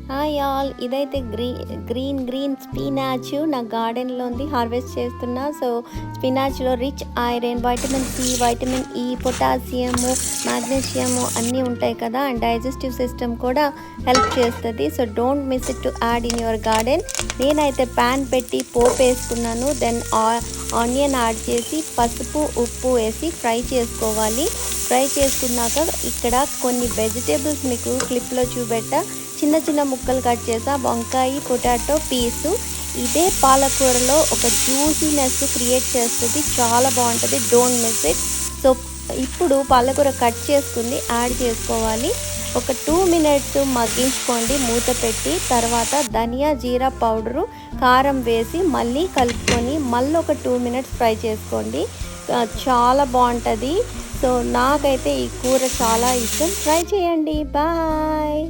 Hi all, ఇదైతే green spinach నా గార్డెన్లో ఉంది, హార్వెస్ట్ చేస్తున్నా. సో స్పినాచ్లో rich iron, vitamin C, vitamin E, potassium, magnesium అన్నీ ఉంటాయి కదా. అండ్ డైజెస్టివ్ సిస్టమ్ కూడా హెల్ప్ చేస్తుంది. So don't miss it to add in your garden. నేనైతే ప్యాన్ పెట్టి పోపు వేసుకున్నాను. దెన్ ఆనియన్ యాడ్ చేసి పసుపు ఉప్పు వేసి ఫ్రై చేసుకోవాలి. ఫ్రై చేసుకున్నాక ఇక్కడ కొన్ని వెజిటేబుల్స్ మీకు క్లిప్లో చూపెట్టా. చిన్న చిన్న ముక్కలు కట్ చేసా, వంకాయ, పొటాటో, పీసు. ఇదే పాలకూరలో ఒక జ్యూసీనెస్ క్రియేట్ చేస్తుంది, చాలా బాగుంటుంది. Don't miss it. సో ఇప్పుడు పాలకూర కట్ చేసుకుంది యాడ్ చేసుకోవాలి. ఒక 2 minutes మగ్గించుకోండి మూత పెట్టి. తర్వాత ధనియా జీరా పౌడరు, కారం వేసి మళ్ళీ కలుపుకొని మళ్ళీ ఒక 2 minutes ఫ్రై చేసుకోండి. చాలా బాగుంటుంది. సో నాకైతే ఈ కూర చాలా ఇష్టం. ట్రై చేయండి. బాయ్.